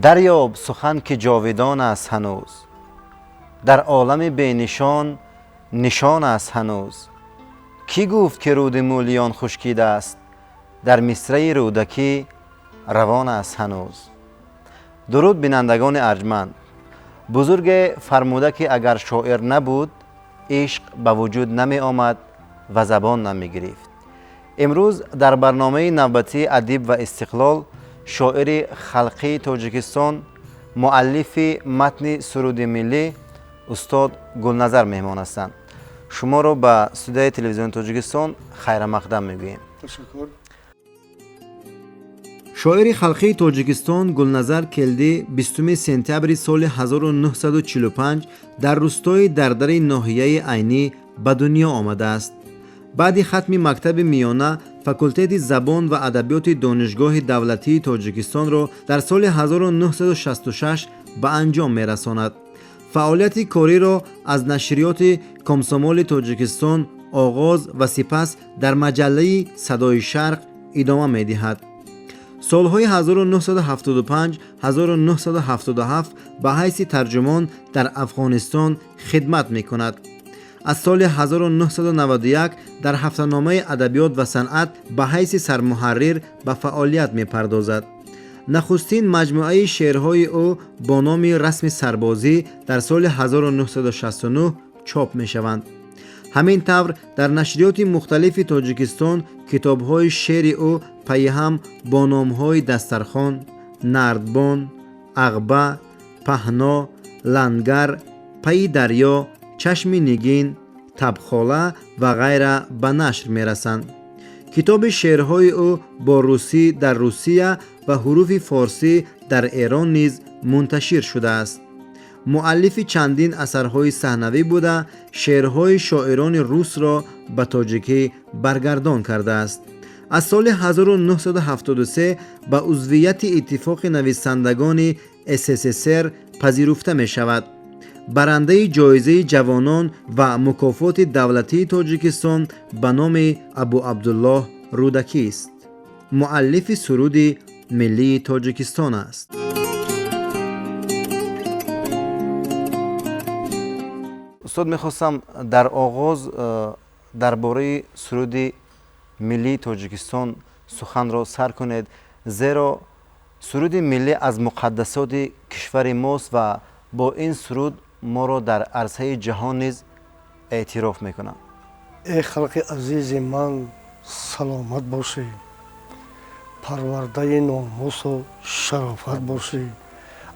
دریاب سخن که جاودان است هنوز، در عالم بینشان نشان است هنوز. کی گفت که رود مولیان خشکیده است، در مصرع رودکی روان است هنوز. درود بینندگان ارجمند. بزرگ فرموده که اگر شاعر نبود عشق به وجود نمی آمد و زبان نمی گرفت. امروز در برنامه نوبتی ادیب و استقلال شاعر خلقی تاجیکستان، مؤلف متن سرود ملی استاد گلنظر مهمان هستند. شما را به استودیوی تلویزیون تاجیکستان خیر مقدم میگوییم. تشکر. شاعر خلقی تاجیکستان گلنظر کلدی 20 سپتامبر سال 1945 در روستای دردر ناحیه عینی به دنیا آمده است. بعد ختم مکتب میانه فاکولته زبان و ادبیات دانشگاه دولتی تاجیکستان را در سال 1966 به انجام می‌رساند. فعالیت کاری را از نشریات کمسومول تاجیکستان آغاز و سپس در مجله صدای شرق ادامه می‌دهد. سالهای 1975 1977 به حیث ترجمان در افغانستان خدمت می‌کند. از سال 1991 در هفته‌نامه ادبیات و صنعت به حیث سرمحرر به فعالیت می‌پردازد. نخستین مجموعه شعرهای او با نام رسم سربازی در سال 1969 چاپ می‌شوند. همین طور در نشریات مختلف تاجیکستان کتاب‌های شعر او پی هم با نام‌های دسترخوان، نردبان، عقبه، پهنا، لنگر، پی دریا، چشم نگین، تبخاله و غیره به نشر می‌رسند. کتاب شعرهای او با روسی در روسیه و حروف فارسی در ایران نیز منتشر شده است. مؤلف چندین اثرهای صحنوی بوده شعرهای شاعران روس را به تاجیکی برگردان کرده است. از سال 1973 به عضویت اتفاق نویسندگان SSSR پذیرفته می شود. برنده جایزه جوانان و مکافات دولتی تاجیکستان به نام ابو عبدالله رودکی است. مؤلف سرود ملی تاجیکستان است. استاد میخواستم در آغاز درباره سرود ملی تاجیکستان سخن را سر کنید، زیرا سرود ملی از مقدسات کشور ماست و با این سرود ما را در عرصه جهان نیز اعتراف میکنم. ای خلق عزیز من سلامت باشی، پرورده ناموس و شرافت باشی.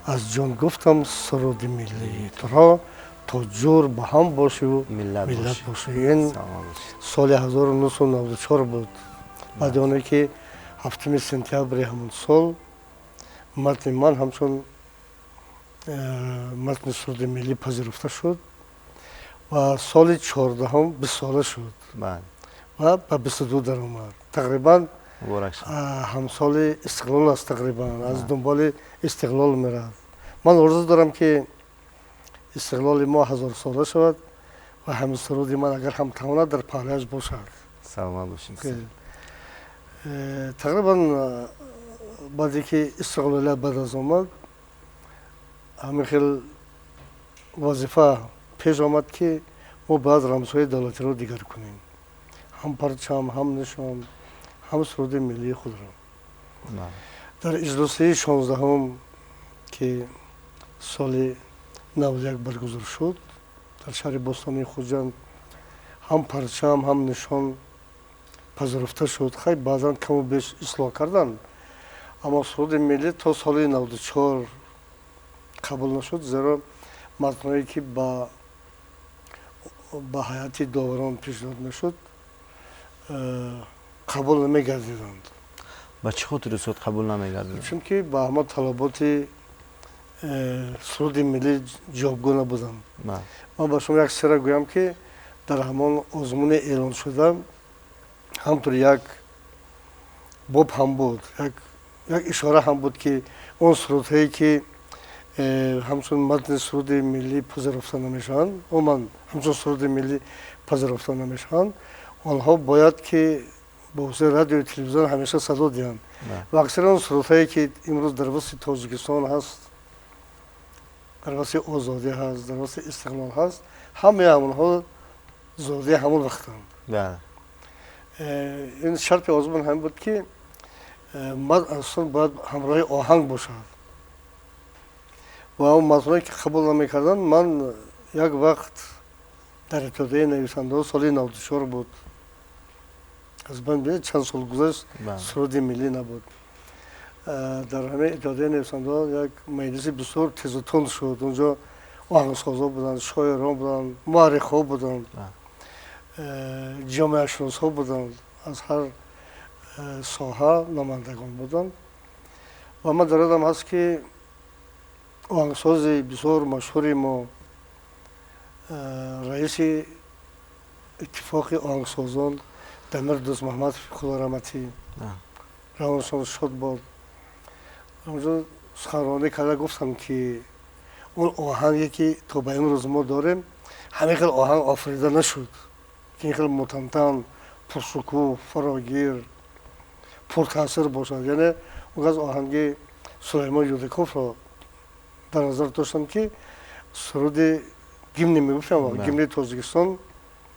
از جان گفتم سرود ملی تو را تا جور به هم باشی و ملت باشی. این سال 1994 بود. بعد اونه که 7 سپتامبر همون سال متن من همچون متن سرود ملی پذیرفته شد و سال 14 هم 20 ساله شد و به 22 در اومد. تقریبا همسال استقلال است. تقریبا از دنبال استقلال میرد. من آرزو دارم که استقلال ما 1000 ساله شود و همین سرود من اگر هم تواند در پهلوش باشد. سلامت باشین. تقریبا بعدی که استقلال بعد از آمد همین خیلی وظیفه پیش آمد که ما باید رمزهای دولتی رو دیگر کنیم، هم پرچم، هم نشان، هم سرود ملی خود را. در اجلاس 16 که سال 91 برگزار شد در شهر بستانی خوجند هم پرچم هم نشان پذیرفته شد. خیلی بعضا کم و بیش اصلاح کردن، اما سرود ملی تا سال 94 قبول نشد، زیرا متنایی که با حیات داوران پیشنهاد میشد قبول نمیگردیدند. با چه خاطر سود قبول نمیگردیدند؟ چون که با همه طلبات سرود ملی جوابگو نبودند. من با شما یک سر گویم که در همان آزمون اعلان شده همطور یک باب هم بود، یک اشاره هم بود که اون سرودهایی که همچون متن سرود ملی پذیرفته نمیشن، همچون سرود ملی پذیرفته نمیشن، آنها باید که با وسیله رادیو تلویزیون همیشه صدا دیدن و اکثرا سرودهایی که امروز در وسط تاجیکستان هست، در وسط آزادی هست، در وسط استقلال هست، همه همونها زاده همون وقتند. بله. این شرط آزمون هم بود که مرد انسان باید همراه آهنگ باشد و اون متنایی که قبول نمیکردن، من یک وقت در اتحادیه نویسنده سال 94 بود، از من بید چند سال گذشت سرود ملی نبود. در همه اتحادیه نویسنده یک مجلس بسیار تیز و تند شد. اونجا آهنگسازا بودن، شاعران بودن، مورخ‌ها بودن، جامعه شناس‌ها بودن، از هر ساحه نمایندگان بودن و من در یادم هست که آهنگساز بسیار مشهوری ما، رئیس اتفاق آهنگسازان دمیر دوست محمد خدا رحمتی روانشان شد بود، اونجا سخنرانی کرده گفتم که اون آهنگی که تا به امروز ما داریم همین خیلی آهنگ آفریده نشد که این خیلی متنتن، پرشکوه، فراگیر، پرتاثیر باشد. یعنی اون از آهنگ سلیمان یودکوف را در نظر داشتم که سرود گیمنی میگفتم، گیمنی تاجیکستان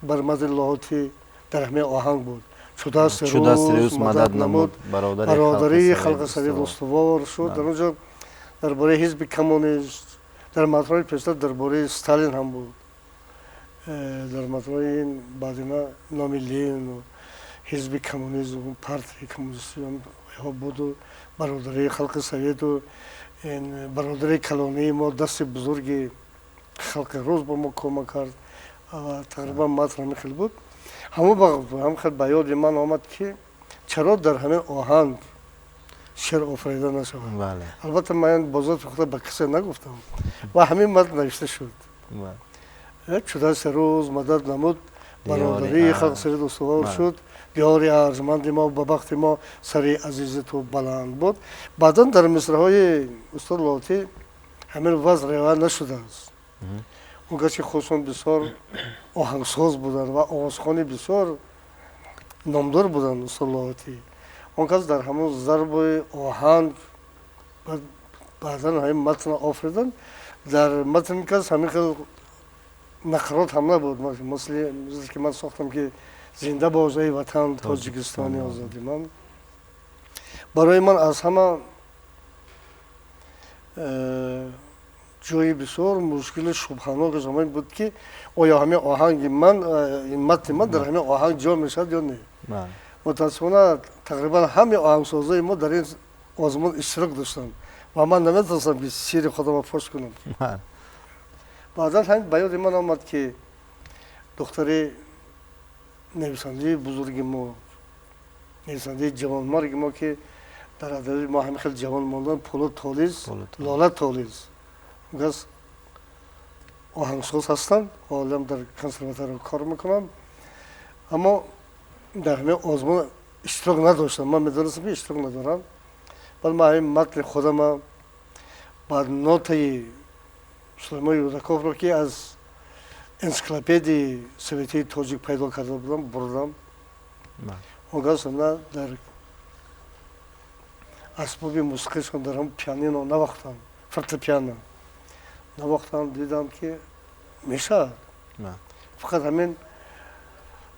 بر مد لاحاتی در همه آهنگ بود. چوده سروز مدد نمود، برادری خلق سوید استوار شد. در اونجا درباره حزب کمونیست، در مطلب پیشتر درباره ستالین هم بود، در مطلب این بعدینا نامی لین و حزب کمونیست و پارتی کمونیستی هم بود و برادری خلق سوید و این برادری کلانی ما دست بزرگی خلق روز با ما کمک کرد و تقریبا مطلب خیلی بود. هم خیلی به یاد من آمد که چرا در همین آهنگ شعر آفریده نشود. البته من بازات خود به کسی نگفتم و همین متن نوشته شد. چوده سروز مدد نمود، برادری خلق سوید استوار شد، دیار ارجمند ما به بخت ما سری عزیز تو بلند بود. بعدا در مصرع‌های استاد لاتی همین وضع روایت نشده است. اونگاه که خودشون بسیار آهنگساز بودن و آوازخوانی بسیار نامدار بودن استاد لاتی. اونگاه در همون ضرب آهنگ بعدا همین متن آفریدن. در متن که همین خیلی نقرات هم نبود، مثل که من ساختم که زنده باش ای وطن تاجیکستانی آزادی. من برای من از همه جایی بسیار مشکل شبهناک زمان بود که آیا همه آهنگ من، این متن من در همه آهنگ جا میشد یا نه. متاسفانه تقریبا همه آهنگسازای ما در این آزمون اشتراک داشتن و من نمیتونستم که سیر خودم فاش کنم. بعدا همین به یاد من آمد که دختر نویسنده بزرگ ما، نویسنده جوانمرگ ما که در ادبیات ما همه خیلی جوان ماندن، پولاد تالیز، لاله تالیز، گز آهنگساز هستن، حالا در کنسرواتوار کار میکنن، اما در همه آزمون اشتراک نداشتن. من میدونستم که اشتراک ندارم، ولی من همین متن خودم بعد نوتای سلیمان یودکوف رو که از انسیکلوپدی سویتی تاجیک پیدا کرده بودم بردم. اونگاه در اسباب موسیقیشون در هم پیانینو نواختم، فورتپیانو نواختم، دیدم که میشه. فقط همین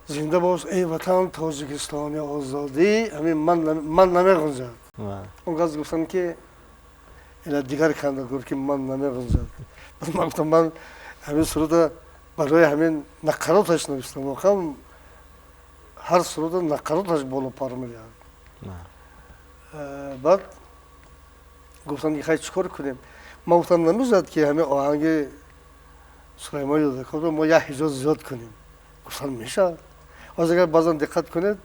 زنده باش ای وطن تاجیکستانی آزادی همین من نمیگنجد. اونگاه گفتم که اینا دیگر کنده گفت که من نمیگنجد. من گفتم من همین سرود برای همین نقراتش نوشتم. واقعا هر سرود نقراتش بالا پر میاد. بعد گفتم که خیلی چیکار کنیم؟ ما گفتم نمیزد که همین آهنگ سلیمان یودکوف رو ما یه حجاز زیاد کنیم. گفتم میشه. از اگر بازم دقت کنید،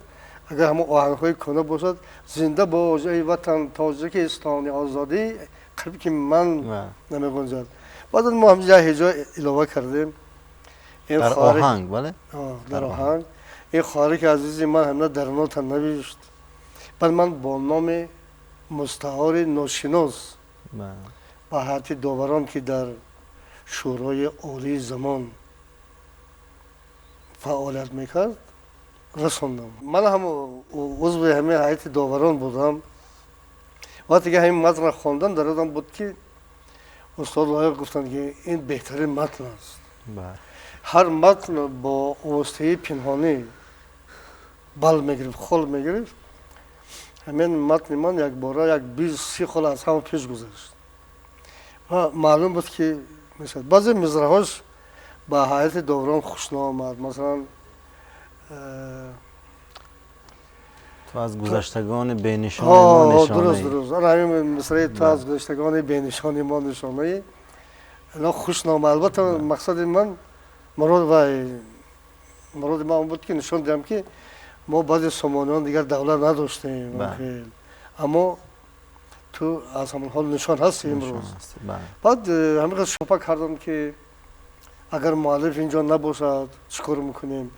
اگر همون آهنگ‌های کنه باشد، زنده باش ای وطن تاجیکستانی آزادی، قلبی که من نمیگنجد. بعد ما هم یه حجاز علاوه کردیم. در آهنگ بله؟ در آهنگ. این خواهری که عزیزی من همه در نوت نوشت. بعد من با نام مستعار ناشناس با حتی داوران که در شورای عالی زمان فعالیت میکرد расондам. Ман ҳам узви ҳамин ҳайати доварон будам. вақте ки ҳамин матнро хондам дар одам буд ки устод лоиқ гуфтанд ки ин беҳтарин матн аст. ҳар матн бо воситаи пинҳонӣ бал мегирифт, хол мегирифт. ҳамин матни ман якбора як 20-30 хол аз ҳама пеш гузашт. ва маълум буд ки баъзе мизраҳош ба ҳайати доварон хуш наомад. масалан تو از گذشتگان بینشان ما نشانه‌ای. درست همین مصرعی تو از گذشتگان بینشان ما نشانه‌ای اینا خوش نامه. البته مقصد من مراد من اون بود که نشان دهم که ما بعضی سامانیان دیگر دولت نداشتیم اما تو از همون حال نشان هست امروز. بعد همین شپا کردم که اگر مؤلف اینجا نباشد چیکار میکنیم.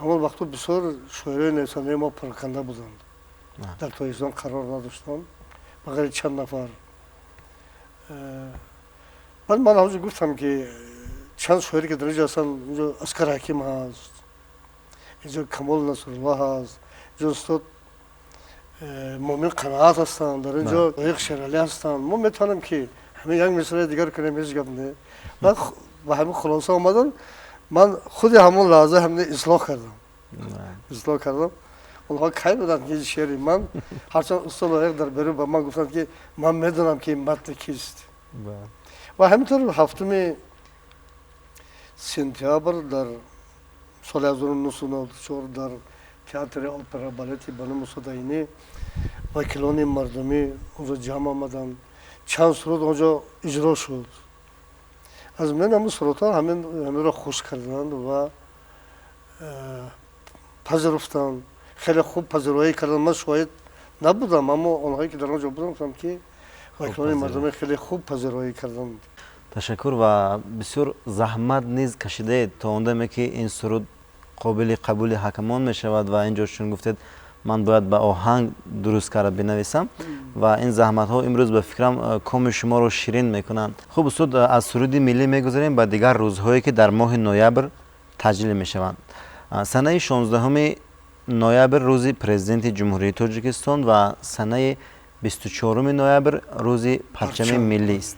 همون وقتا بسیار شاعرای نویسنده ما پراکنده بودند. در تایستان قرار نداشتند مگر چند نفر. بعد من همونجا گفتم که چند شاعری که در اینجا هستن، اینجا اسکر حکیم هست، اینجا کمال نصرالله هست، اینجا استاد مومن قناعت هستند، در اینجا لایق شیرعلی هستند. ما میتونیم که همین یک مصرع دیگر کنیم. هیچ گپ نه. بعد با همین خلاصه آمدن من خود همون لحظه همین اصلاح کردم. اونها کی بودن که شعری من هرچند استاد لایق در برو با من گفتند که من میدونم که این متن کیست. و همینطور هفتم سپتامبر در سال 1994 در تئاتر اپرا بالت بانو مصدعینی وکیلان مردمی اونجا جمع آمدند. چند سرود اونجا اجرا شد. از من همون سرودها همین را خوش کردند و پذیرفتند. خیلی خوب پذیرایی کردند. من شاهد نبودم اما اونهایی که در اونجا بودن گفتند که وکیلان مردمی خیلی خوب پذیرایی کردند. تشکر و بسیار زحمت نیز کشیده تا اونجا که این سرود قابل قبول حکمان می شود و اینجا چون گفتید من باید با آهنگ درست کرده بنویسم و این زحمت ها امروز به فکرم کام شما رو شیرین میکنند. خب استاد از سرود ملی میگذاریم به دیگر روزهایی که در ماه نوامبر تجلیل می شوند. سنه 16 نوامبر روز پرزیدنت جمهوری تاجیکستان و سنه 24 نوامبر روز پرچم ملی است.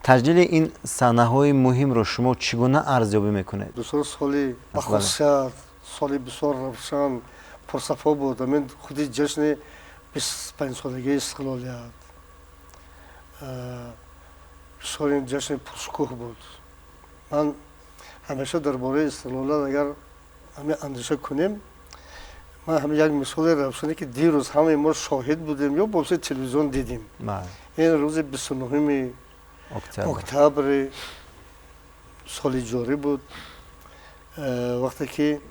تجلیل این سنه های مهم رو شما چگونه ارزیابی میکنید؟ بسیار سالی با خصوصیت، سالی بسیار روشن پرصفا بود. من خودی جشن 25 سالگی استقلالیت بسیار این جشن پرشکوه بود. من همیشه درباره استقلالیت اگر همه اندیشه کنیم من همه یک مثال روشنی که دیروز همه ما شاهد بودیم یا با تلویزیون دیدیم. این روز 29 اکتبر سال جاری بود وقتی که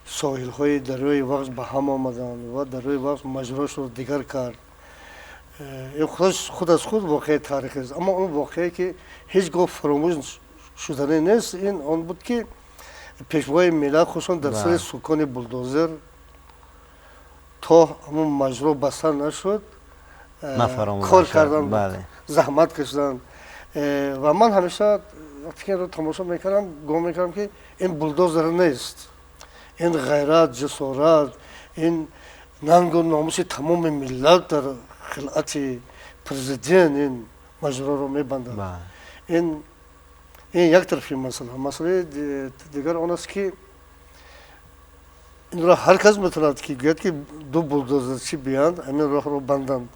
ساحل های دریای وقت به هم آمدند و دریای وقت مجراش رو دیگر کرد. این خود از خود واقعی تاریخی است اما اون واقعی که هیچگاه فراموش شدنی نیست این آن بود که پیشوای ملت خصوصا در سر سکان بولدوزر تا همون مجرا بسته نشد کار کردن زحمت کشیدن و من همیشه وقتی که رو تماشا میکردم گمان میکردم که این بولدوزر نیست، این غیرت، جسارت، این ننگ و ناموس تمام ملت در خلعت پرزیدنت این مجرا رو میبندند. این یک طرفی مسئله دیگر آن است که این را هر کس میتواند که گوید که دو بولدوزرچی بیاند همین راه رو بندند،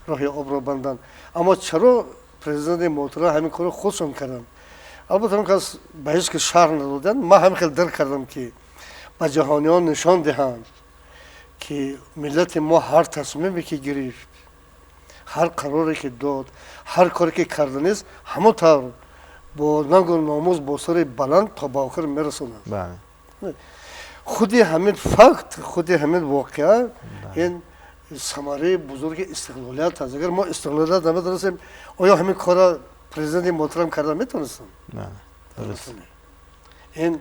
راه آب رو بندند. اما چرا پرزیدنت محترم همین کار خودشون کردن؟ البته اون کس به هیچ که شرح ندادن. من هم خیلی درک کردم که به جهانیان نشان دهند که ملت ما هر تصمیمی که گرفت، هر قراری که داد، هر کاری که کردن است همونطور با ننگ و ناموس با سر بلند تا با آخر میرسونند. خودی همین فکت، خودی همین واقعه این ثمره بزرگ استقلالیت است. اگر ما استقلالیت نمی‌دانستیم آیا همین کارا پرزیدنت محترم کردن میتونستن؟ نه درست. این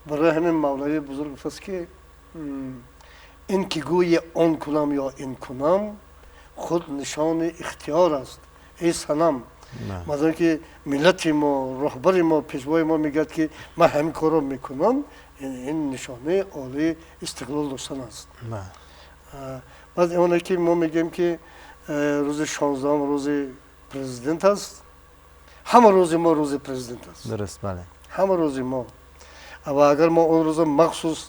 برای همین مولوی بزرگ گفت که این که گوی آن کنم یا این کنم خود نشان اختیار است. ای صنم مثلا که ملت ما، رهبر ما، پیشوای ما میگه که من همین کارو میکنم این نشانه عالی استقلال داشتن است. بله. بعد اونه که ما میگیم که روز 16 روز پرزیدنت است، همه روز ما روز پرزیدنت است. درست بله. همه روز ما. و اگر ما اون روز مخصوص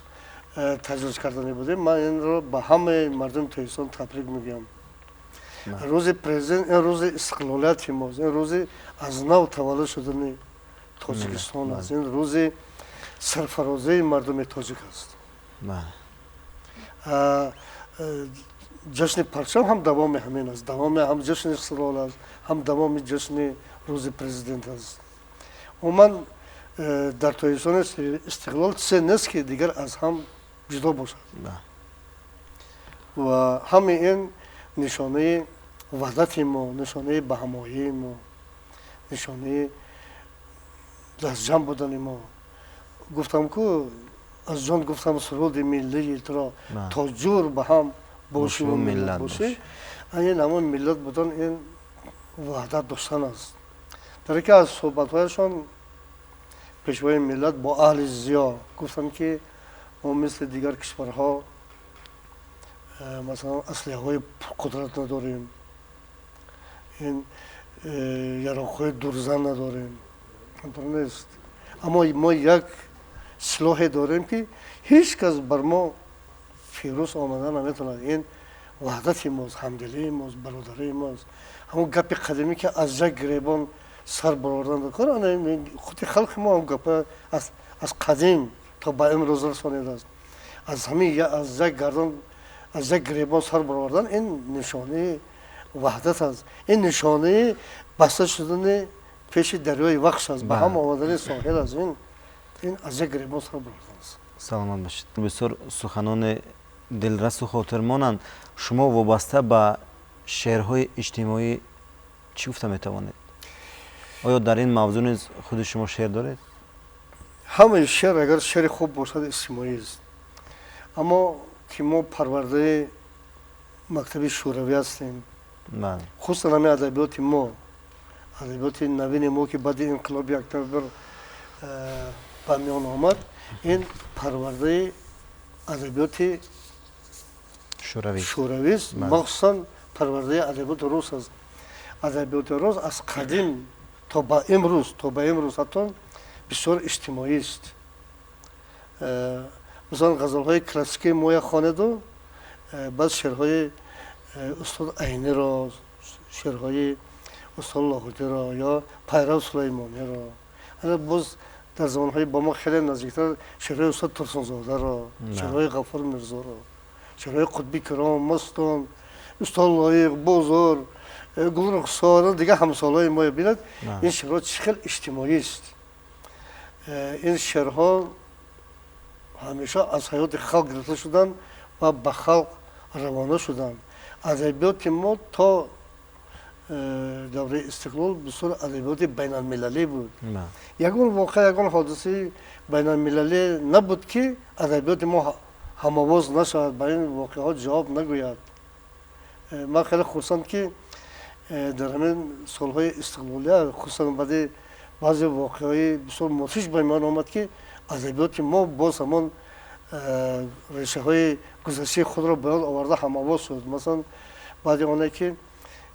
تجلیل کردنی بودیم، من این رو به همه مردم تهران تبریک میگم. روز پرزیدنت، این روز استقلالیت ماست، این روز از نو تولد شدن تاجیکستان است، این روز سرفرازی مردم تاجیک است. جشن پرچم هم دوام همین است، دوام هم جشن استقلال است، هم دوام جشن روز پرزیدنت است. و من در تاجیکستان استقلال سه نیست که دیگر از هم جدا باشد و همین این نشانه وحدت ما، نشانه بهمایی ما، نشانه دست جمع بودن ما. گفتم که از جان گفتم سرود ملی را تا جور به هم باشی و ملت باشی، این همون ملت بودن، این وحدت داشتن است. در یکی از صحبت‌هایشان پیشوای ملت با اهل زیا گفتن که ما مثل دیگر کشورها مثلا اسلحه‌های قدرت نداریم، این یراق‌های دورزن نداریم، اینطور نیست. اما ما یک سلاح داریم که هیچ کس بر ما فیروز آمدن نمیتونه. این وحدت ماست، همدلی ماست، برادری ماست. همون گپ قدیمی که از یک گریبان سر برآوردن کار، خود خلق ما هم گپ از قدیم تا به امروز رسانیده است. از همین از یک گردن، از یک گریبان سر برآوردن، این نشانه وحدت است. این نشانه بسته شدن پیش دریای وقت است، به هم آمدن ساحل است. این از یک گریبان سر برآوردن است. سلامت باشید. بسیار سخنان دلرس و خاطرمانند. شما وابسته به شعرهای اجتماعی چی گفته میتوانید؟ آیا در این موضوع نیز خود شما شعر دارید؟ همه شعر اگر شعر خوب باشد اجتماعی است. اما که ما پرورده مکتب شوروی هستیم، خصوصا همین ادبیات ما، ادبیات نوین ما که بعد انقلاب اکتبر به میان آمد، این پرورده ادبیات شوروی است، مخصوصا پرورده ادبیات روس است. ادبیات روس از قدیم تا به امروز حتی بسیار اجتماعی است. مثلا غزل‌های کلاسیک ما خواند و بعد شعرهای استاد عینی را، شعرهای استاد لاهوتی را یا پیرو سلیمانی را، انا باز در زمانهای با ما خیلی نزدیکتر شعرهای استاد ترسانزاده را، شعرهای غفور میرزا را، شعرهای قطبی کرام، مستان، استاد لایق، بازار، گلرخسار دیگه همسالای ما بیند. این شعرها خیلی اجتماعی است. این شعرها همیشه از حیات خلق گرفته شدن و به خلق روانه شدن. ادبیات ما تا دوره استقلال بسیار ادبیات بین المللی بود. یگان واقع، یگان حادثه بین المللی نبود که ادبیات ما هم‌آواز نشود، به این واقعات جواب نگوید. من خیلی خرسند که در همین سالهای استقلالی، خصوصا بعد بعضی واقعهای بسیار مدهش به میان آمد که ادبیات ما باز همان ریشه های گذشته خود را به یاد آورده هم‌آواز شد. مثلا بعد آنه که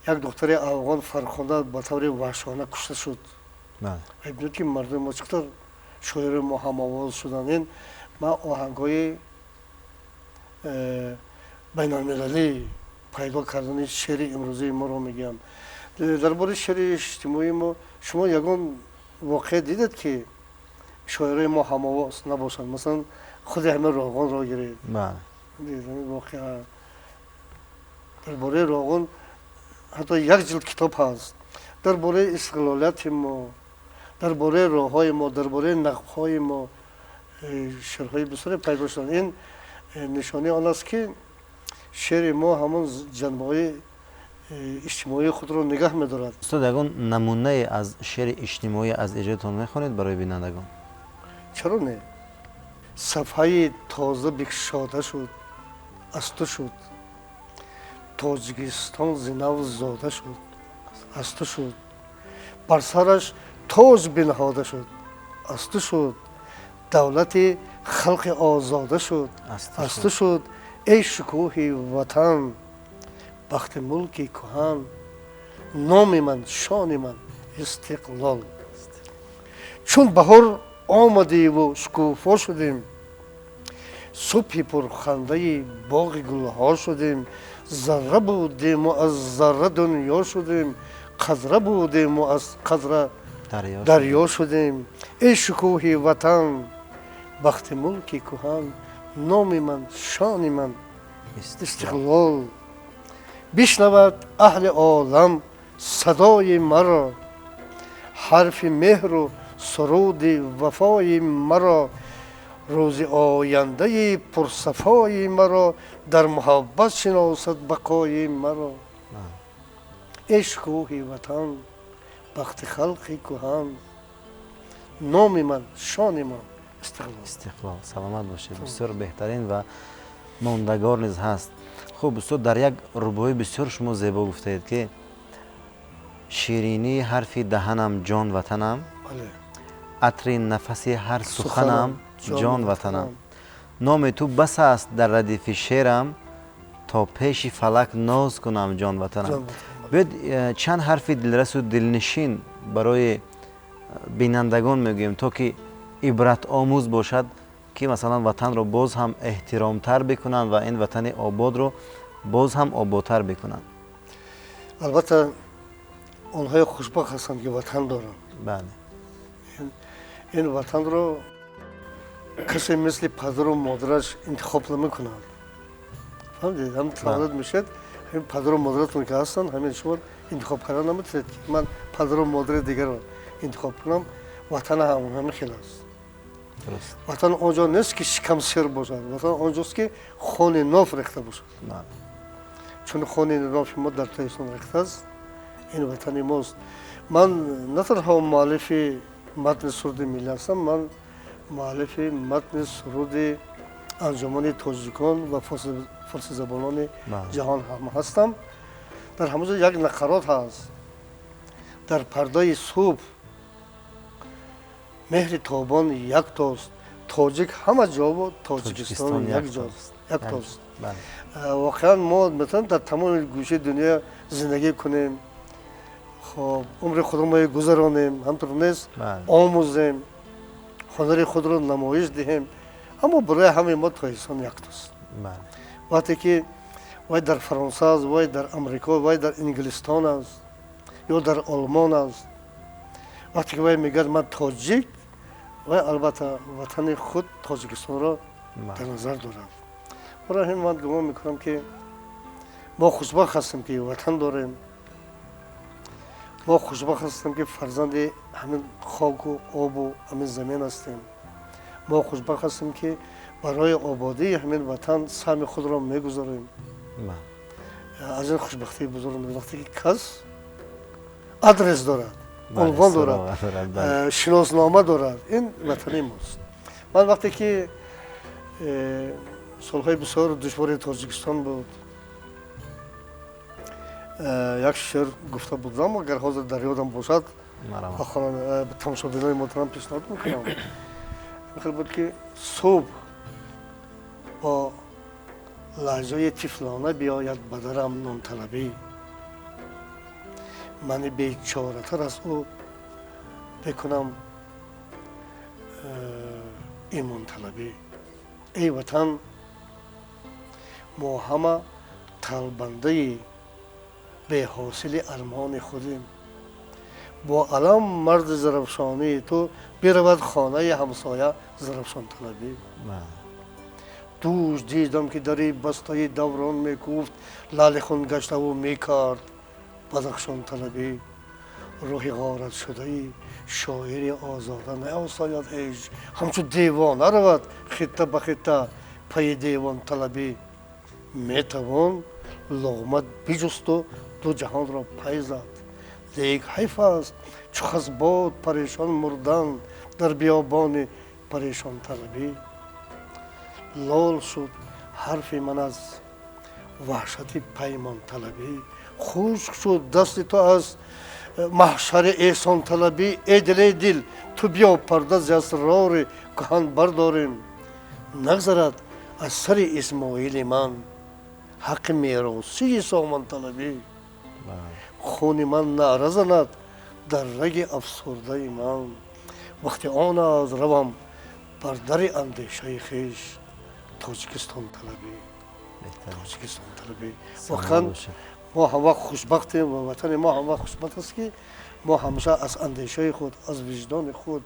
یک دختر افغان فرخنده به طور وحشیانه کشته شد، می‌بینید که مردم ما چقدر شاعر ما هم‌آواز شدن. این من آهنگ‌های بین المللی پیدا کردن شعر امروزی ما رو میگم. درباره شعر اجتماعی ما شما یگان واقع دیدید که شاعرای ما هم‌آواز نباشند. مثلا خود همه راغون را گرفت. دیدید واقعا درباره راغون حتی یک جلد کتاب هست درباره استقلالیت ما، درباره راه‌های ما، درباره نقب‌های ما شعرهای بسیار پیدا شدن. این نشانه آن است که شعر ما همون جنبه‌های اجتماعی خود را نگاه می‌دارد. استاد یگان نمونه از شعر اجتماعی از اجراتون می‌خوانید برای بینندگان؟ چرا نه؟ صفحه تازه بگشاده شد، از تو شد. تاجیکستان ز نو زاده شد، از تو شد. بر سرش تاج بنهاده شد، از تو شد. давлати халқи озода шуд, асту шуд. ای شکوه وطن بخت ملکی کهن نام من شان من استقلال چون بهار آمدی و شکوفا شدیم صبح پرخنده باغ گلها شدیم ذره بودیم و از ذره دنیا شدیم قطره بودیم و از قطره دریا شدیم ای شکوه وطن بخت ملکی کهن نام من شان من استقلال بشنود اهل عالم صدای مرا حرف مهر و سرود وفای مرا روز آینده پرصفای مرا در محبت شناسد بقای مرا ای شکوه وطن بخت خلقی کهن نام من شان من استقلال سلامت باشید بسیار بهترین و موندگار نیز هست خوب استاد در یک ربوی بسیار شما زیبا گفتید که شیرینی حرفی دهنم جان وطنم عطر نفسی هر سخنم جان وطنم نام تو بس است در ردیف شعرم تا پیش فلک ناز کنم جان وطنم باید چند حرفی دلرس و دلنشین برای بینندگان میگویم تا که عبرت آموز باشد که مثلا وطن رو باز هم احترام تر بکنن و این وطن آباد رو باز هم آبادتر بکنن. البته اونهای خوشبخت هستند که وطن دارن. بله. این وطن رو کسی مثل پدر و مادرش انتخاب نمیکنن. فهمیدید؟ هم تولد میشد همین پدر و مادرتون که هستن همین شما انتخاب کردن نمیتونید که من پدر و مادر دیگر رو انتخاب کنم. وطن همین خیلی است. درست. وطن آنجا نیست که شکم سیر باشد. وطن آنجاست که خون ناف ریخته باشد. چون خون ناف ما در تایستان ریخته است این وطن ماست. من نه تنها مؤلف متن سرود ملی هستم، من مؤلف متن سرود انجمن تاجیکان و فارسی زبانان جهان هم هستم. در همونجا یک نقرات هست. در پرده صبح مهر تابان یک تاست، تاجیک همه جا و تاجیکستان یک جاست، یک تاست. واقعا ما مثلا در تمام گوشه دنیا زندگی کنیم، خب عمر خود ما گذرانیم، همطور نیست آموزیم، هنر خود را نمایش دهیم، اما برای همه ما تایستان یک تاست. وقتی که وای در فرانسه است، وای در امریکا، وای در انگلستان است یا در آلمان است، وقتی که وای میگه من تاجیک و البته وطن خود تاجیکستان را در نظر دارم. برای همین من گمان میکنم که ما خوشبخت هستیم که وطن داریم. ما خوشبخت هستیم که فرزند همین خاک و آب و همین زمین هستیم. ما خوشبخت هستیم که برای آبادی همین وطن سهم خود را میگذاریم. از این خوشبختی بزرگ وقتی که کس آدرس دارد، عنوان دارد، شناسنامه دارد، این وطن ماست. من وقتی که سالهای بسیار دشوار تاجیکستان بود یک شعر گفته بودم، اگر حاضر در یادم باشد به تماشابینان محترم پیشنهاد میکنم. میخواد بود که صبح با لحظه طفلانه بیاید به درم نان طلبی، من بیچاره تر از او بکنم ایمان طلبی. ای وطن ما همه طلبنده به حاصل ارمان خودیم، با علم مرد زرفشانی تو برود خانه همسایه زرفشان طلبی. دوش دیدم که دری بسته دوران میکوفت، لعل خون گشته و میکرد بدخشان طلبی. روحی غارت شده ای شاعری آزاده نیاساید هیچ، همچون دیوانه رود خطه به خطه پی دیوان طلبی. میتوان لغمت بجست و دو جهان را پی زد، لیک حیف است چو از باد پریشان مردن در بیابان پریشان طلبی. لال شد حرف من از وحشت پیمان طلبی، خشک شد دست تو از محشر احسان طلبی. ای دل ای دل تو تو بیا پرده ز اسرار کهن برداریم نگذرد از سر اسماعیل من حق میراثی سامان طلبی خون من نعره زند در رگ افسرده من وقتی آن از روم بر در اندیشه خویش تاجیکستان طلبی تاجیکستان طلبی واقعا ما هم وقت خوشبختیم و وطن ما هم وقت خوشبخت است که ما همیشه از اندیشه خود از وجدان خود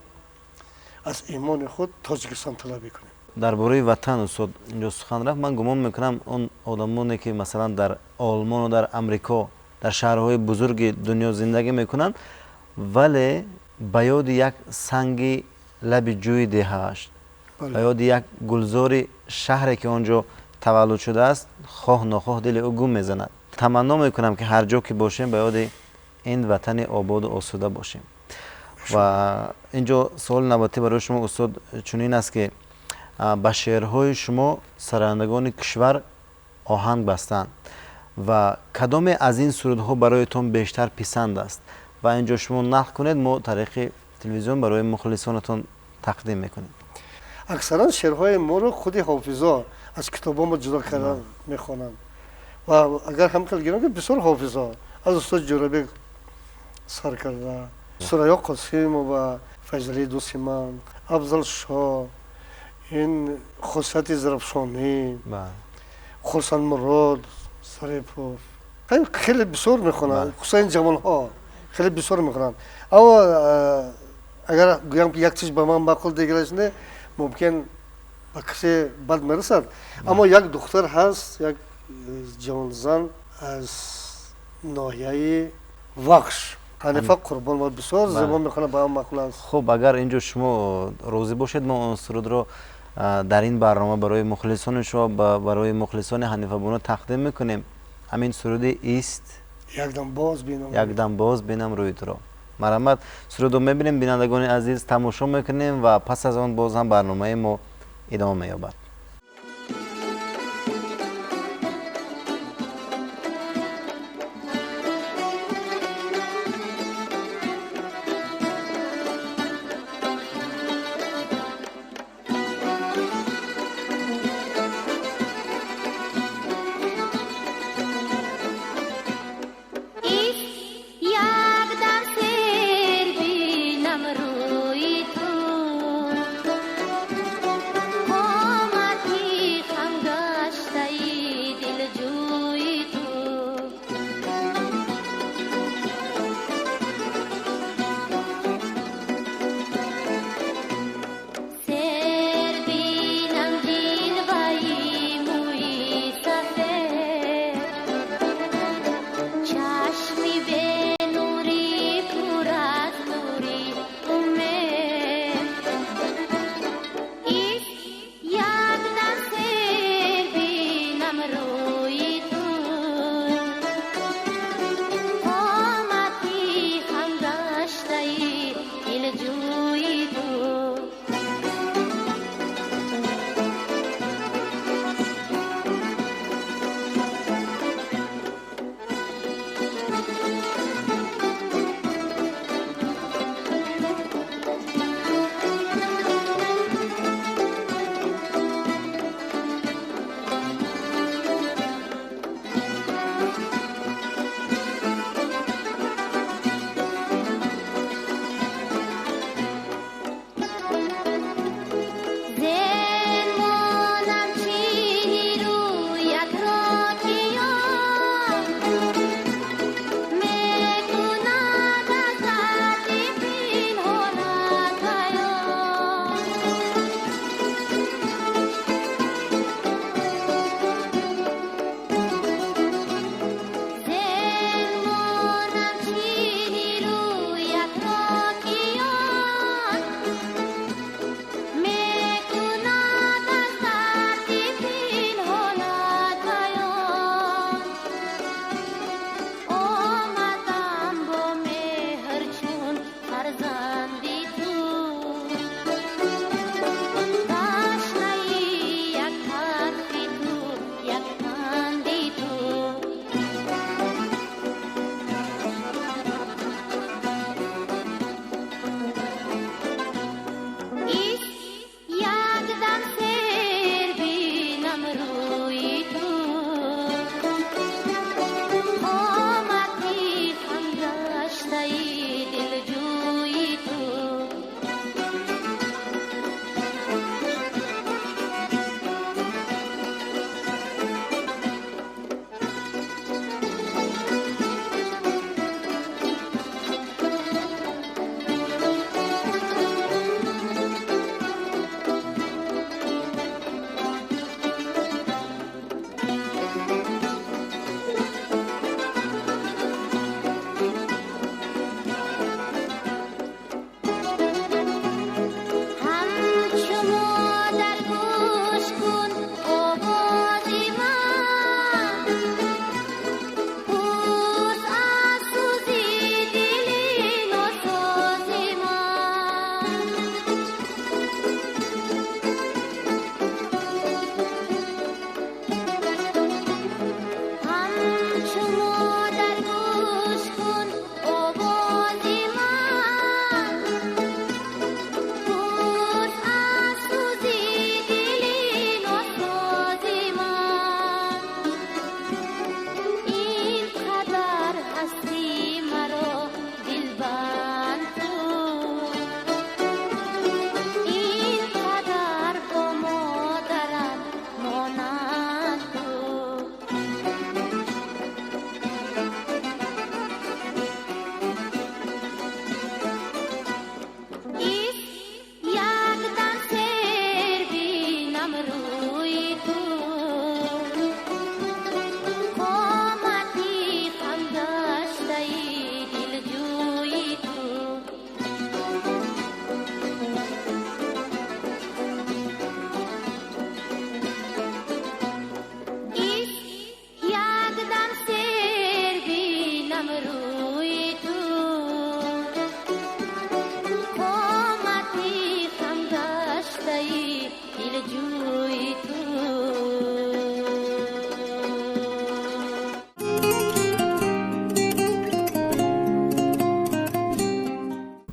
از ایمان خود تاجیکستان طلبی کنیم. درباره وطن استاد اینجا سخن رفت. من گمان میکنم اون آدمانی که مثلا در آلمان و در امریکا در شهرهای بزرگ دنیا زندگی میکنن ولی به یاد یک سنگ لب جوی دهشت به یاد یک گلزار شهری که آنجا تولد شده است خواه نخواه دل او گم میزند. تمنا میکنم که هر جا که باشیم به یاد این وطن آباد و آسوده باشیم. و اینجا سوال نوبتی برای شما استاد چنین است که به شعرهای شما سرندگان کشور آهنگ بستند و کدام از این سرودها برایتان بیشتر پسند است و اینجا شما نقل کنید ما طریق تلویزیون برای مخلصانتان تقدیم میکنیم. اکثرا شعرهای ما رو خود حافظا از کتابا ما جدا کردن میخوانند و اگر هم کل گیرم که بسیار حافظا از استاد جورابی سر کرده سریا قاسم و فضلی دوست من افضل شاه این خصوصیت زرفشانی خرسند مراد سریپوف خیلی بسیار میخونن خصوصا جوان ها خیلی بسیار میخونن اما اگر گویم که یک چیز به من معقول دیگرش نه ممکن به کسی بد میرسد اما یک دختر هست یک جوان زن از ناحیه وخش حنیفه قربان و بسیار زبان میخونه به من معقول است. خب اگر اینجا شما راضی باشید ما اون سرود رو در این برنامه برای مخلصان شما برای مخلصان حنیفه بانو تقدیم میکنیم. همین سرود است یک دم باز بینم روی تو را. مرحمت سرود رو میبینیم بینندگان عزیز تماشا میکنیم و پس از آن باز هم برنامه ما ادامه مییابد.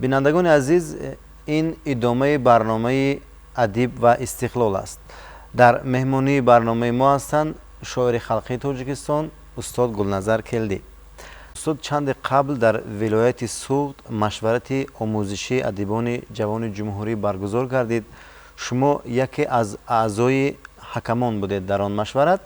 بینندگان عزیز، این ادامه برنامه ادیب و استقلال است. در مهمانی برنامه ما هستند شاعر خلقی تاجیکستان استاد گلنظر کلدی. استاد چند قبل در ولایت سوخت مشورت آموزشی ادیبان جوان جمهوری برگزار کردید. شما یکی از اعضای حکمان بودید در آن مشورت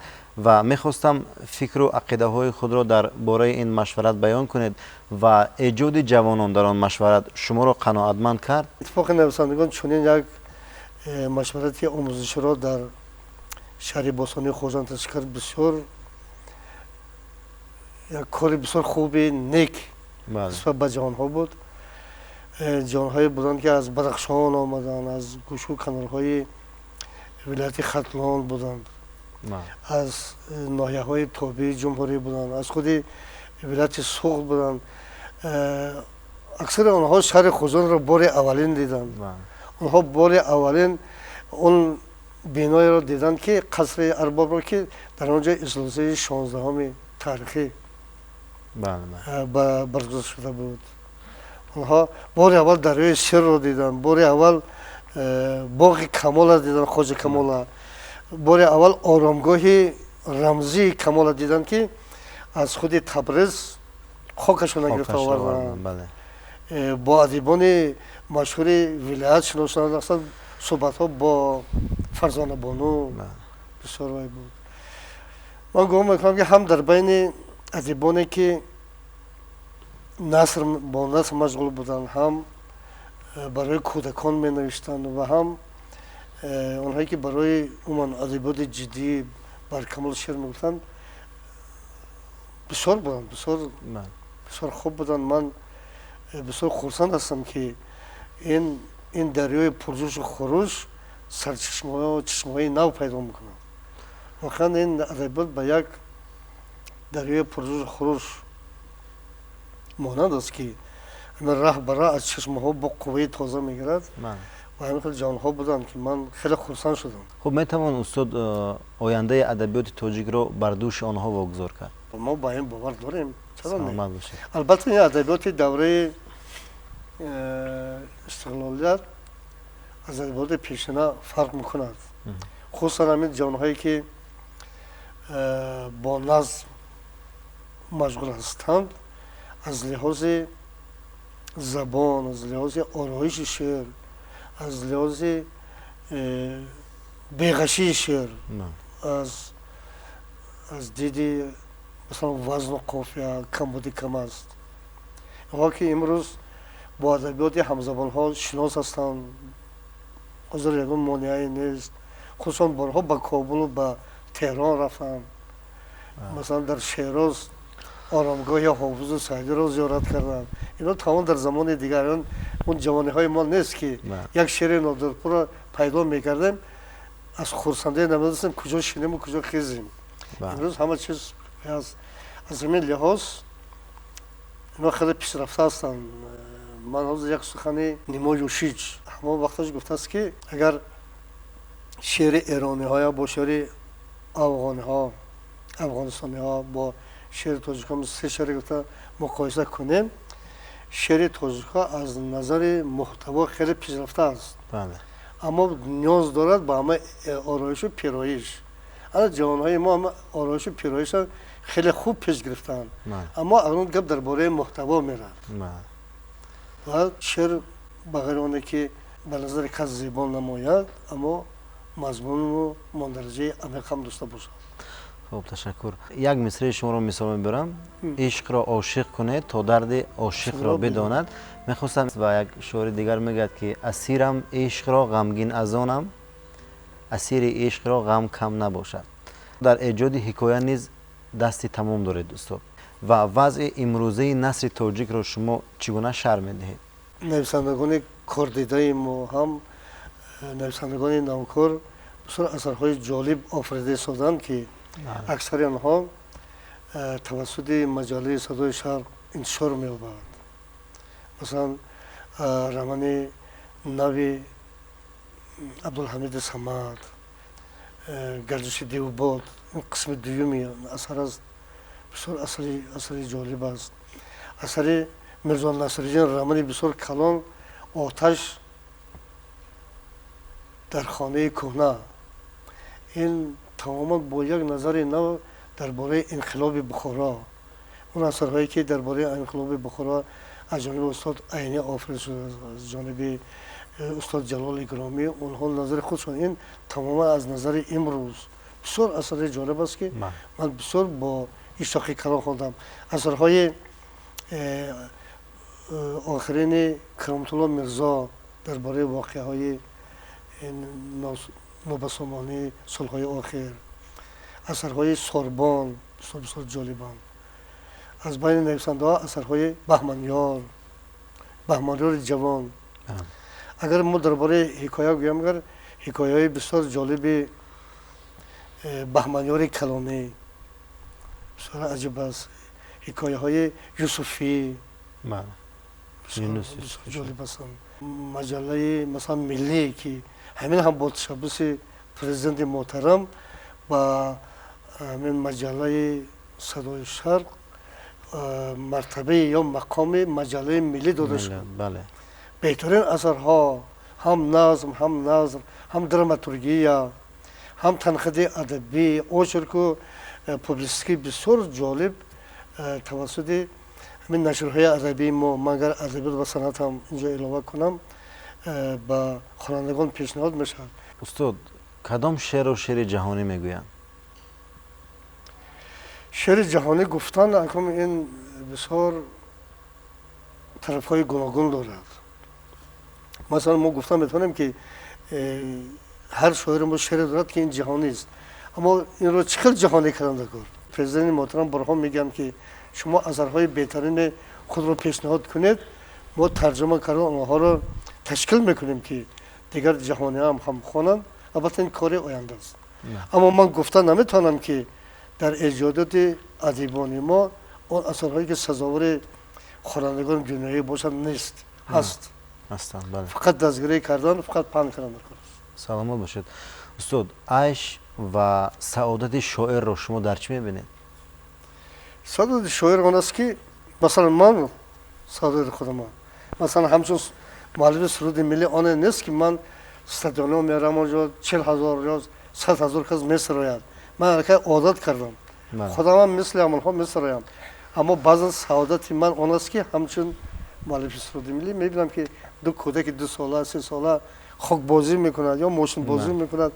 و میخواستم فکر و عقیده های خود را در باره این مشورت بیان کنید و ایجاد جوانان در آن مشورت شما را قناعتمند کرد. اتفاق نویسندگان چنین یک مشورتی آموزشی را در شهر بوستانی خوزستان تشکیل کرد. بسیار یک کار بسیار خوبی نیک نسبت به جوانها بود. جوانهایی بودند که از بدخشان آمدند، از گوشه و کنارهای ولایت ختلان بودند، از ناحیه های تابع جمهوری بودند، از خود ولایت سوخت بودند. اکثر آنها شهر خوزستان را بار اولین دیدند. آنها بار اولین اون بینایی را دیدند که قصر ارباب را که در آنجا اصلاحیه 16 تاریخی برگزار شده بود. آنها بار اول دریای سر را دیدند، بار اول باغ کمال را دیدند، خواجه کمال، بار اول آرامگاه رمزی کمال را دیدند که از خود تبریز خاکشان گرفته آوردند. با ادیبان مشهور ولایت شناسان هستند. صحبت ها با فرزانه بانو بسیار وای بود. من گمان میکنم که هم در بین ادیبانی که نثر با نثر مشغول بودند، هم برای کودکان می نوشتند و هم اونهایی که برای عموما ادبیات جدی برکمال شعر میگفتند بسیار بودند، بسیار خوب بودند. من بسیار خرسند هستم که این دریای پرجوش و خروش سرچشمه و چشمه نو پیدا میکنه. واقعا این ادبیات به یک دریای پرجوش و خروش مانند است که راه برای از چشمه ها با قوه تازه میگیرد و همین خیلی جوان ها بودند که من خیلی خرسند شدم. خب میتوان استاد آینده ادبیات تاجیک را بر دوش آنها واگذار کرد؟ ما با این باور داریم. چرا نه؟ البته این ادبیات دوره استقلالیت از ادبیات پیشینه فرق میکند. خصوصا همین جوانهایی که با نظم مشغول هستند، از لحاظ زبان، از لحاظ آرایش شعر، از لحاظ بیغشی شعر، از دیدی مثلا وزن و قافیه کم بودی کم است. اینها که امروز با ادبیات همزبان ها شناس هستند، حضور یکون مانعی نیست. خصوصا بارها به کابل و به تهران رفتند. مثلا در شیراز آرامگاه حافظ و سعدی را زیارت کردند. اینا تمام در زمان دیگر اون جوانی های ما نیست که یک شعر نادرپور را پیدا میکردیم از خرسنده نمیدونستیم کجا شینیم و کجا خیزیم. امروز همه چیز از همین لحاظ اینا خیلی پیشرفته هستند. من حاضر یک سخن نیما یوشیج همه وقتش گفته است که اگر شعر ایرانی ها یا با شعر افغانی ها، افغانستانی ها با شعر تاجیک ها سه شعر گفته مقایسه کنیم، شعر تاجیک ها از نظر محتوا خیلی پیشرفته است. اما نیاز دارد به همه آرایش و پیرایش. الان جوان های ما هم آرایش و پیرایش خیلی خوب پیش گرفتن، اما الان گپ درباره محتوا میرد و شعر بغیر آنه که به نظر کس زیبا نماید اما مضمون و مندرجه عمیق هم داشته باشد. خب تشکر. یک مصرع شما را مثال میبرم: عشق را عاشق کنه تا درد عاشق را بداند. میخواستم و یک شعر دیگر میگد که اسیرم عشق را غمگین از آنم، اسیر عشق را غم کم نباشد. در ایجاد حکایه نیز دستی تمام دارید استاد و وضع امروزه نثر تاجیک را شما چگونه شرح میدهید؟ نویسندگان کاردیده ما هم نویسندگان نوکار بسیار اثرهای جالب آفریده سازند که اکثر آنها توسط مجله صدای شرق انتشار می‌یابد. مثلا رمان نوی عبدالحمید صمد، گردش دیوباد، این قسم دومی اثر است. بسیار اثر جالب است. اثر мирзо насирҷон рамани бисёр калон оташ дар хонаи кӯҳна ин тамоман бо як назари нав дар бораи инқилоби бухоро он асарҳое ки дар бораи инқилоби бухоро аз ҷониби устод айни офрида шуда аз ҷониби устод ҷалоли гиромӣ онҳо назари худшон ин тамоман аз назари имрӯз бисёр асари ҷолиб аст ки ман бисёр бо иштоқи калон хондам асарҳои охирини кароматулло мирзо дар бораи воқеаҳои нобасомонии солҳои охир асарҳои сорбон бисёр бисёр ҷолибанд аз байни нависандаҳо асарҳои баҳмонёри ҷавон агар мо дар бораи ҳикоя гӯям агар ҳикояҳои бисёр ҷолиби баҳмонёри калонӣ бисёр аҷиб аст ҳикояҳои юсуфӣ ҷолиб астанд маҷаллаи масалан миллӣ ки ҳамин ҳам бо ташаббуси президенти муҳтарам ба ҳамин маҷаллаи садои шарқ мартабаи ё мақоми маҷаллаи миллӣ дода шуд беҳтарин асарҳо ҳам назм ҳам драматургия ҳам танқиди адабӣ очерку публистикӣ бисёр ҷолиб тавассути ҳамин нашрҳои адабии мо ман агар адабиёт ва санъатам инҷо илова кунам ба хонандагон пешниҳод мешавад. устод кадом шеъру шеъри ҷаҳонӣ мегӯянд? шеъри ҷаҳонӣ гуфтан акум ин бисёр тарафҳои гуногун дорад. масалан мо гуфтан метавонем ки ҳар шоири мо шеъре дорад ки ин ҷаҳонист аммо инро чӣ хел ҷаҳонӣ каранда гуфт? президенти муҳтарам барҳо мегӯянд ки шумо асарҳои беҳтарини худро пешниҳод кунед мо тарҷума карда онҳоро ташкил мекунем ки дигар ҷаҳониам ҳам хонанд албатта ин кори оянда аст аммо ман гуфта наметавонам ки дар эҷодиёти адибони мо он асарҳое ки сазовори хонандагони дунёӣ бошад нест ҳаст фақат дастгирӣ кардан фақат паҳн кардан доркор аст. саломат бошед устод. айш ва саодати шоирро шумо дар чӣ мебинед? саодати шоир он аст ки масалан ман саодати худам масалан ҳамчун муаллифи суруди миллӣ оне нест ки ман стадионҳо мерам онҷо 40,000 ё 100,000 кас месарояд ман аллакай одат кардам худамам мисли амалҳо месароям аммо баъзан саодати ман он аст ки ҳамчун муаллифи суруди миллӣ мебинам ки ду кӯдаки 2 сола 3 сола хокбозӣ мекунад ё мошинбозӣ мекунад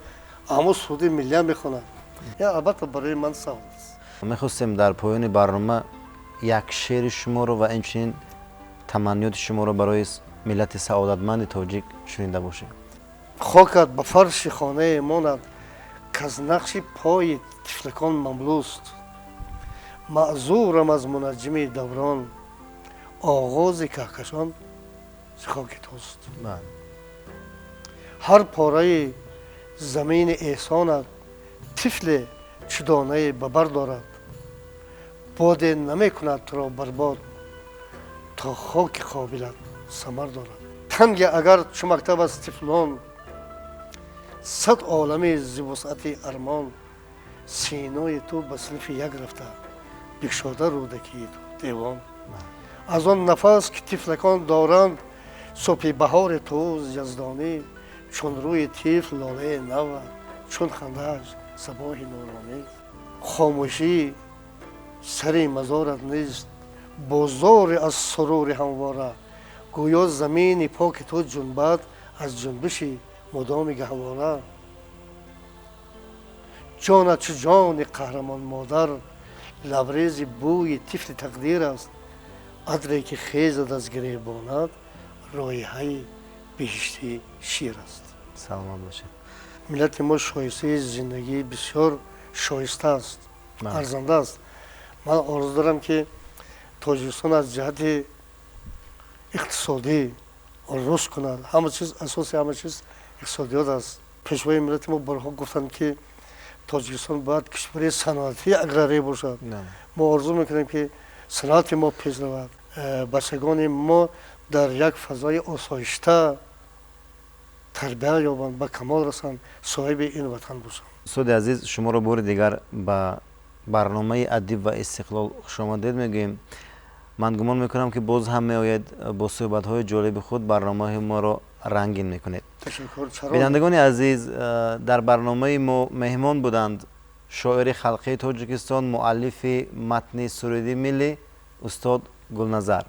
аммо суруди миллиам мехонад албатта барои ман саодат аст. мехостем дар поёни барнома як шеъри шуморо ва инчунин таманниёти шуморо барои миллати саодатманди тоҷик шунида бошем. хокат ба фарши хонае монад каз нақши пои тифликон мамлӯст маъзурам аз мунаҷҷими даврон оғози каҳкашон зи хоки тӯст. ҳар пораи замини эҳсонат тифле чӯдонае ба бар дорад боде намекунад туро барбод то хоки қобилат самар дорад. танге агар чу мактаб аст тифлон сад олами зи вусъати армон синои ту ба синфи як рафта бикшода рӯдакии ту девон аз он нафас ки тифлакон доранд субҳи баҳори ту яздонӣ чун рӯи тифл лолаи нава чун хандааш сабоҳи нуронӣ хомӯшӣ сари мазорат нест бозоре аз сурури ҳамвора гӯё замини поки ту ҷунбад аз ҷунбиши мудоми гаҳвора ҷонат чу ҷони қаҳрамон модар лабрези бӯи тифли тақдир аст адре ки хезад аз гиребонат роиҳаи биҳиштии шир аст. саломат бошед. миллати мо шоистаи зиндагии бисёр шоиста аст арзанда аст. ман орзу дорам ки тоҷикистон аз ҷиҳати иқтисодӣ рушд кунад. ҳама чиз асоси ҳама чиз иқтисодиёт аст. пешвои миллати мо барҳо гуфтанд ки тоҷикистон бояд кишвари саноатӣ аграрӣ бошад. мо орзу мекунем ки саноати мо пеш равад бачагони мо дар як фазои осоишта тарбия ёбанд ба камол расанд соҳиби ин ватан бошанд. устоди азиз шуморо бори дигар ба барномаи адиб ва истиқлол хушомадед мегӯем. من گمان میکنم که باز هم میآید با صحبت های جالب خود برنامه ما را رنگین میکنید. تشکر. چرا؟ بینندگان عزیز، در برنامه ما مهمان بودند شاعر خلقی تاجیکستان، مؤلف متن سرودی ملی استاد گلنظر.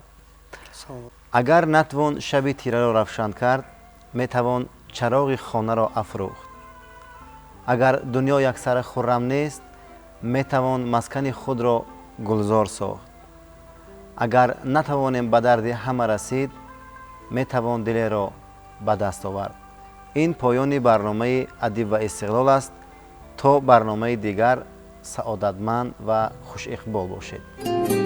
اگر نتوان شب تیره را روشن کرد، میتوان چراغ خانه را افروخت. اگر دنیا یک سر خرم نیست، میتوان مسکن خود را گلزار ساخت. اگر نتوانیم به درد همه رسید، میتوان دل را به دست آورد. این پایان برنامه ادیب و استقلال است. تا برنامه دیگر سعادتمند و خوش اقبال باشید.